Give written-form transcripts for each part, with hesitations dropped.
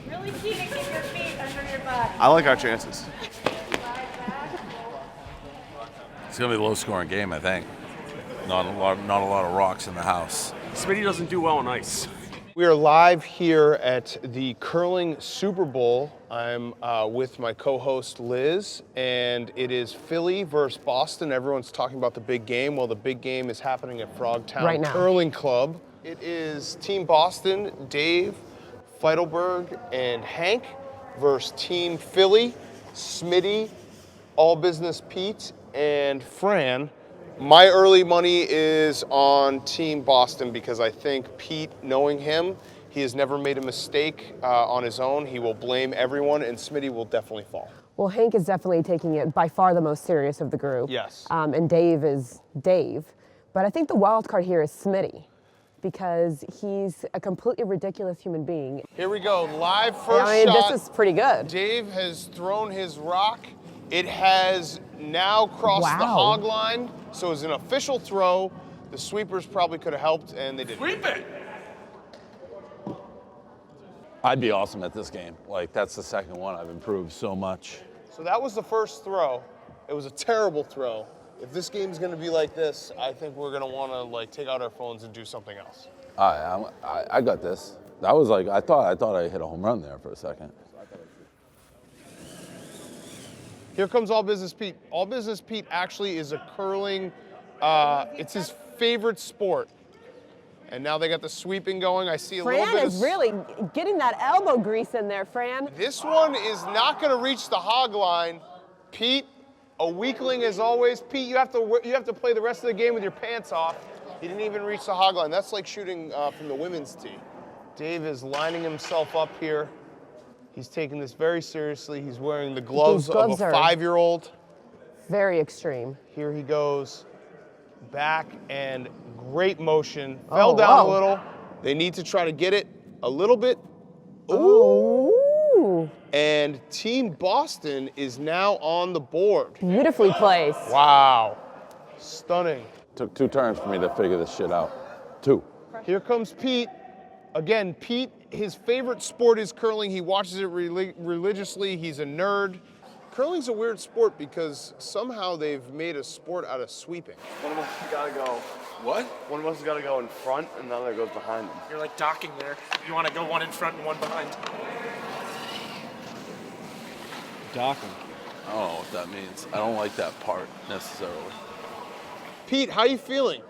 Really key to keep your feet under your butt. I like our chances. It's going to be a low-scoring game, I think. Not a lot of rocks in the house. Smitty doesn't do well on ice. We are live here at the Curling Super Bowl. I'm with my co-host Liz, and it is Philly versus Boston. Everyone's talking about the big game. Well, the big game is happening at Frogtown right now. Curling Club. It is Team Boston, Dave, Feidelberg, and Hank versus Team Philly, Smitty, All Business Pete, and Fran. My early money is on Team Boston because I think Pete, knowing him, he has never made a mistake on his own. He will blame everyone, and Smitty will definitely fall. Well, Hank is definitely taking it by far the most serious of the group. Yes. And Dave is Dave. But I think the wild card here is Smitty because he's a completely ridiculous human being. Here we go, live first shot. This is pretty good. Dave has thrown his rock. It has now crossed the hog line, so it's an official throw. The sweepers probably could have helped, and they didn't. Sweep it! I'd be awesome at this game. Like, that's the second one. I've improved so much. So that was the first throw. It was a terrible throw. If this game's gonna be like this, I think we're gonna wanna like take out our phones and do something else. I got this. That was like, I thought I hit a home run there for a second. Here comes All Business Pete. All Business Pete actually is a curling, it's his favorite sport. And now they got the sweeping going. I see a little bit Fran of... is really getting that elbow grease in there, Fran. This one is not gonna reach the hog line. Pete, a weakling as always. Pete, you have to play the rest of the game with your pants off. He didn't even reach the hog line. That's like shooting from the women's tee. Dave is lining himself up here. He's taking this very seriously. He's wearing the gloves of a 5-year-old. Very extreme. Here he goes. Back and great motion. Fell down a little. They need to try to get it a little bit. Ooh. And Team Boston is now on the board. Beautifully placed. Wow. Stunning. Took 2 turns for me to figure this shit out. 2. Here comes Pete. Again, Pete, his favorite sport is curling. He watches it religiously. He's a nerd. Curling's a weird sport because somehow they've made a sport out of sweeping. One of us has got to go. What? One of us has got to go in front, and the other goes behind them. You're like docking there. You want to go one in front and one behind. Docking. I don't know what that means. I don't like that part necessarily. Pete, how you feeling?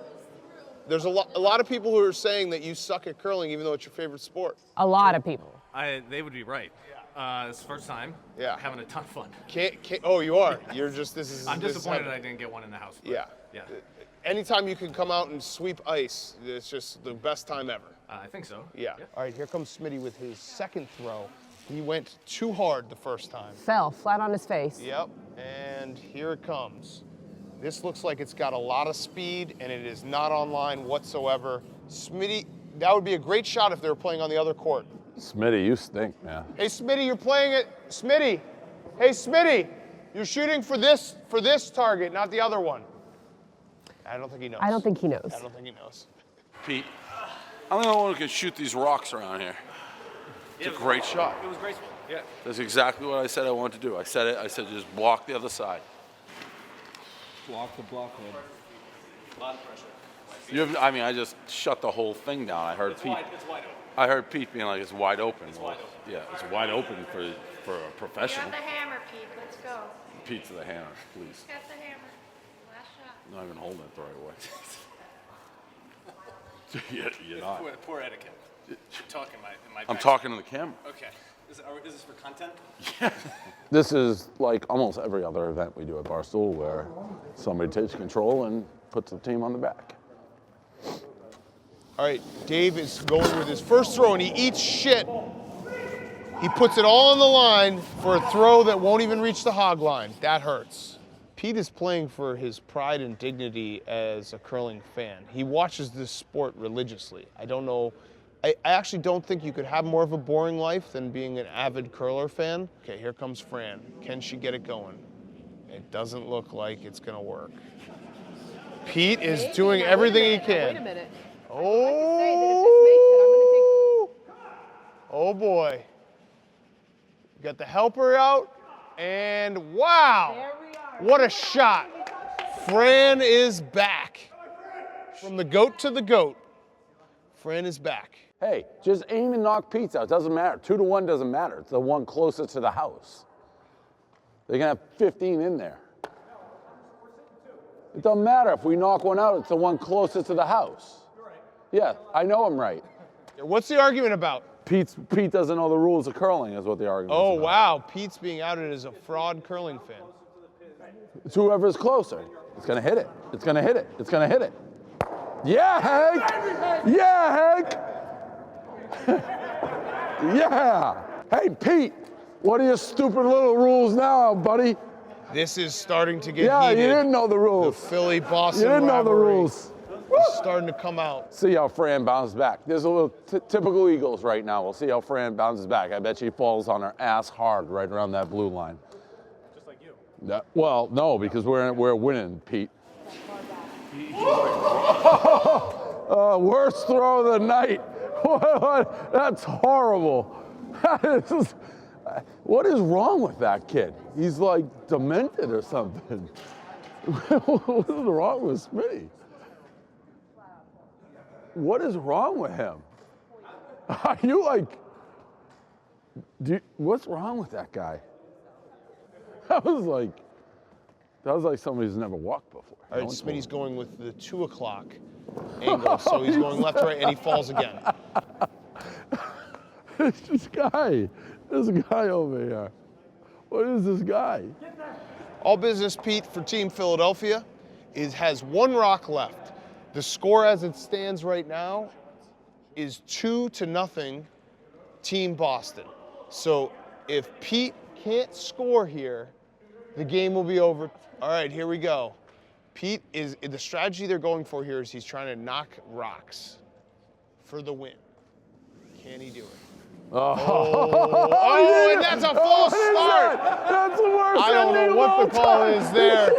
There's a lot of people who are saying that you suck at curling even though it's your favorite sport. A lot of people. They would be right. It's the first time. Yeah. Having a ton of fun. Oh, you are. You're just, this is... I'm disappointed I didn't get one in the house. Yeah. Yeah. Anytime you can come out and sweep ice, it's just the best time ever. I think so. Yeah. All right, here comes Smitty with his second throw. He went too hard the first time. Fell flat on his face. Yep, and here it comes. This looks like it's got a lot of speed, and it is not online whatsoever. Smitty, that would be a great shot if they were playing on the other court. Smitty, you stink, man. Hey, Smitty, you're playing it. Smitty, hey, Smitty, you're shooting for this target, not the other one. I don't think he knows. I don't think he knows. I don't think he knows. Pete, I'm the only one who can shoot these rocks around here. It's a great shot. It was graceful. Yeah. That's exactly what I said I wanted to do. I said just block the other side. Block the blockhead. A lot of pressure. I just shut the whole thing down. I heard Pete. It's wide open. I heard Pete being like, it's wide open. It's wide open. Yeah, it's wide open for a You professional. got the hammer, Pete. Let's go. Pete to the hammer, please. Got the hammer. Last shot. I'm not even holding it the right way. You're not. Poor etiquette. You're talking in my I'm back. talking to the camera. Okay. Is this for content? This is like almost every other event we do at Barstool where somebody takes control and puts the team on the back. All right, Dave is going with his first throw, and he eats shit. He puts it all on the line for a throw that won't even reach the hog line. That hurts. Pete is playing for his pride and dignity as a curling fan. He watches this sport religiously. I don't know. I actually don't think you could have more of a boring life than being an avid curler fan. Okay, here comes Fran. Can she get it going? It doesn't look like it's gonna work. Pete is doing everything he can. Wait a minute. Oh! Oh boy. Got the helper out, and wow, what a shot. Fran is back. From the goat to the goat, Fran is back. Hey, just aim and knock Pete's out. It doesn't matter. 2 to 1 doesn't matter. It's the one closest to the house. They're gonna have 15 in there. It doesn't matter. If we knock one out, it's the one closest to the house. Yeah, I know I'm right. What's the argument about? Pete doesn't know the rules of curling is what the argument is Oh, about. wow. Pete's being outed as a fraud curling fan. It's whoever's closer. It's gonna hit it. It's gonna hit it. It's gonna hit it. Yeah, Hank! Yeah, Hank! Yeah! Hey, Pete, what are your stupid little rules now, buddy? This is starting to get Yeah, heated. you didn't know the The rules. Philly-Boston You didn't know the rivalry rules. is starting to come out. See how Fran bounces back. There's a little typical Eagles right now. We'll see how Fran bounces back. I bet she falls on her ass hard right around that blue line. Just like you. Well, no, because we're winning, Pete. Worst throw of the night. That's horrible. What is wrong with that kid? He's like demented or something. What is wrong with Smitty? What is wrong with him? Are you like, what's wrong with that guy? That was like somebody who's never walked before. All right, Smitty's going with the 2 o'clock angle, so he's going left to right, and he falls again. This guy over here. What is this guy? All business, Pete, for Team Philadelphia has 1 rock left. The score as it stands right now is 2-0 Team Boston. So if Pete can't score here, the game will be over. All right, here we go. Pete the strategy they're going for here is he's trying to knock rocks for the win. Can he do it? Oh, and that's a false start. That's the worst. I don't know what the call is there.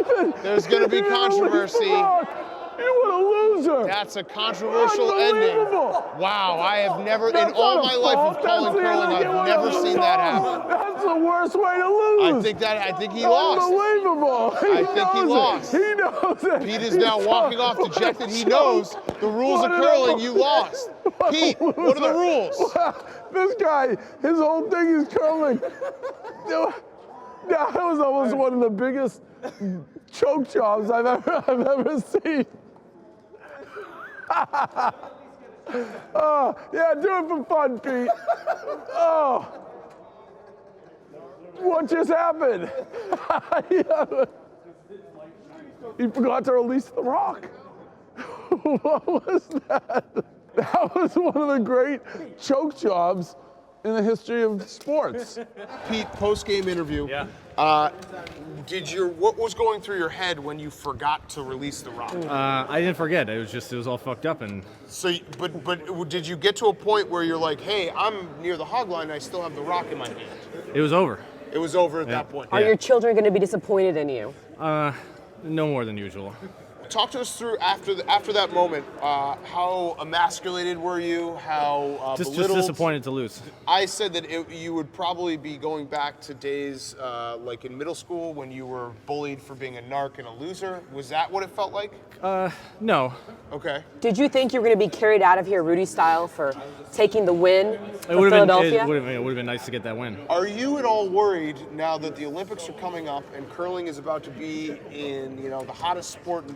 There's going to be controversy. You what a loser. That's a controversial ending. Wow, I have never, in all my life of calling curling, I've never seen that happen. That's the worst way to lose. I think he lost. Unbelievable. I think he lost. He knows it. Pete is now walking off dejected. He knows the rules of curling. You lost. Pete, what are the rules? This guy, his whole thing is curling. That was almost one of the biggest choke jobs I've ever seen. Oh, yeah, do it for fun, Pete. Oh, what just happened? He forgot to release the rock. What was that? That was one of the great choke jobs in the history of sports. Pete, post-game interview. Yeah. What was going through your head when you forgot to release the rock? I didn't forget. It was all fucked up and. So, but did you get to a point where you're like, hey, I'm near the hog line, I still have the rock in my hand? It was over. It was over at that point. Are your children going to be disappointed in you? No more than usual. Talk to us through after that moment. How emasculated were you? How Just belittled? disappointed to lose. I said that you would probably be going back to days like in middle school when you were bullied for being a narc and a loser. Was that what it felt like? No. Okay. Did you think you were going to be carried out of here Rudy style for taking the win for It would Philadelphia? have been nice to get that win. Are you at all worried now that the Olympics are coming up and curling is about to be in the hottest sport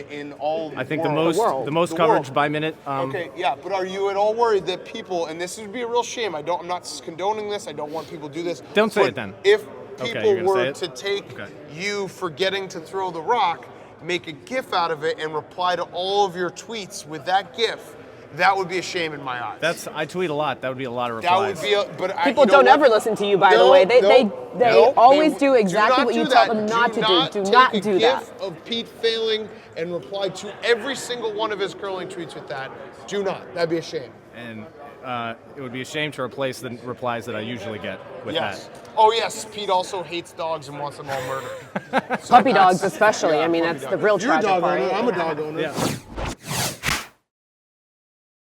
in all I think world? the most The coverage world. by minute. Okay, yeah, but are you at all worried that people, and this would be a real shame, I'm not condoning this, I don't want people to do this. Don't say but it then. If Okay, people you're gonna were say to it? take Okay. you forgetting to throw the rock, make a GIF out of it, and reply to all of your tweets with that GIF, that would be a shame in my eyes. I tweet a lot. That would be a lot of That replies. would be People don't ever listen to you, by the way. They always do would exactly not what you do tell that. them not to do. Do take not a do that. GIF of Pete failing and reply to every single one of his curling tweets with that. Do not. That'd be a shame. And it would be a shame to replace the replies that I usually get with Yes. that. Oh yes. Pete also hates dogs and wants them all murdered. Puppy dogs especially. I mean, puppy that's the dog. real You're a tragic dog part. owner. I'm a dog owner. Yeah.